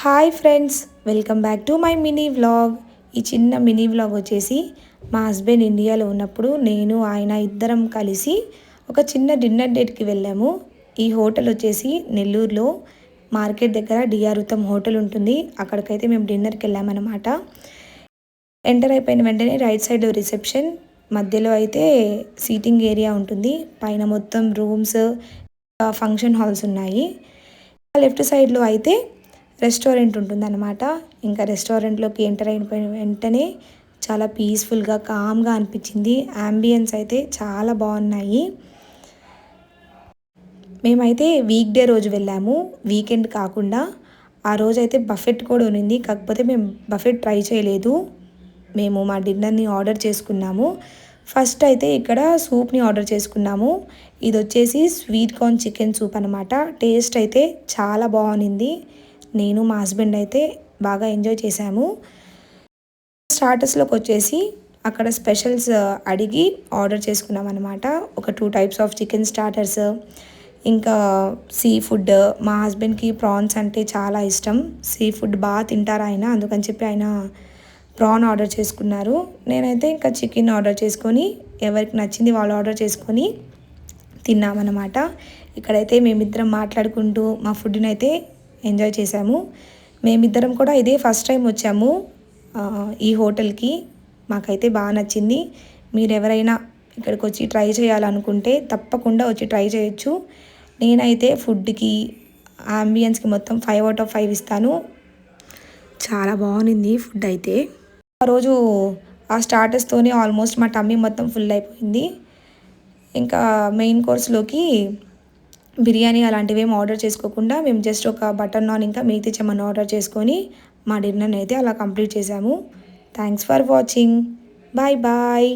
Hi friends, welcome back to my mini vlog. ఈ చిన్న mini vlog వచ్చేసి మా హస్బెండ్ ఇండియాలో ఉన్నప్పుడు నేను ఆయన ఇద్దరం కలిసి ఒక చిన్న డిన్నర్ డేట్కి వెళ్ళాము. ఈ హోటల్ వచ్చేసి నెల్లూరులో మార్కెట్ దగ్గర డిఆర్ ఉత్తమ్ హోటల్ ఉంటుంది. అక్కడికైతే మేము డిన్నర్కి వెళ్ళామన్నమాట. ఎంటర్ అయిపోయిన వెంటనే రైట్ సైడ్ రిసెప్షన్, మధ్యలో అయితే సీటింగ్ ఏరియా ఉంటుంది. పైన మొత్తం రూమ్స్, ఫంక్షన్ హాల్స్ ఉన్నాయి. లెఫ్ట్ సైడ్లో అయితే రెస్టారెంట్ ఉంటుందన్నమాట. ఇంకా రెస్టారెంట్లోకి ఎంటర్ అయిపోయిన వెంటనే చాలా పీస్ఫుల్గా, కామ్గా అనిపించింది. యాంబియన్స్ అయితే చాలా బాగున్నాయి. మేమైతే వీక్ డే రోజు వెళ్ళాము, వీకెండ్ కాకుండా. ఆ రోజైతే బఫెట్ కూడా ఉన్నింది, కాకపోతే మేము బఫెట్ ట్రై చేయలేదు. మేము మా డిన్నర్ని ఆర్డర్ చేసుకున్నాము. ఫస్ట్ అయితే ఇక్కడ సూప్ని ఆర్డర్ చేసుకున్నాము. ఇది వచ్చేసి స్వీట్ కార్న్ చికెన్ సూప్ అనమాట. టేస్ట్ అయితే చాలా బాగుంది. నేను మా హస్బెండ్ అయితే బాగా ఎంజాయ్ చేశాము. స్టార్టర్స్లోకి వచ్చేసి అక్కడ స్పెషల్స్ అడిగి ఆర్డర్ చేసుకున్నాం అనమాట. ఒక 2 టైప్స్ ఆఫ్ చికెన్ స్టార్టర్స్, ఇంకా సీ ఫుడ్. మా హస్బెండ్కి ప్రాన్స్ అంటే చాలా ఇష్టం, సీ ఫుడ్ బాగా తింటారు ఆయన, అందుకని చెప్పి ఆయన ప్రాన్ ఆర్డర్ చేసుకున్నారు. నేనైతే ఇంకా చికెన్ ఆర్డర్ చేసుకొని ఎవరికి నచ్చింది వాళ్ళు ఆర్డర్ చేసుకొని తిన్నామన్నమాట. ఇక్కడైతే మేమిద్దరం మాట్లాడుకుంటూ మా ఫుడ్ని అయితే ఎంజాయ్ చేసాము. మేమిద్దరం కూడా ఇదే ఫస్ట్ టైం వచ్చాము ఈ హోటల్కి. మాకైతే బాగా నచ్చింది. మీరు ఎవరైనా ఇక్కడికి వచ్చి ట్రై చేయాలనుకుంటే తప్పకుండా వచ్చి ట్రై చేయొచ్చు. నేనైతే ఫుడ్కి, అంబియన్స్కి మొత్తం 5/5 ఇస్తాను. చాలా బాగుంది ఫుడ్ అయితే. ఆ రోజు ఆ స్టార్టర్స్తోనే ఆల్మోస్ట్ మా టమ్మీ మొత్తం ఫుల్ అయిపోయింది. ఇంకా మెయిన్ కోర్స్లోకి బిర్యానీ అలాంటివి ఏమి ఆర్డర్ చేసుకోకుండా మేము జస్ట్ ఒక బటర్ నాన్ ఇంకా మేతి చెమన్ ఆర్డర్ చేసుకొని మా డిన్నర్ని అయితే అలా కంప్లీట్ చేసాము. Thanks for watching. Bye bye.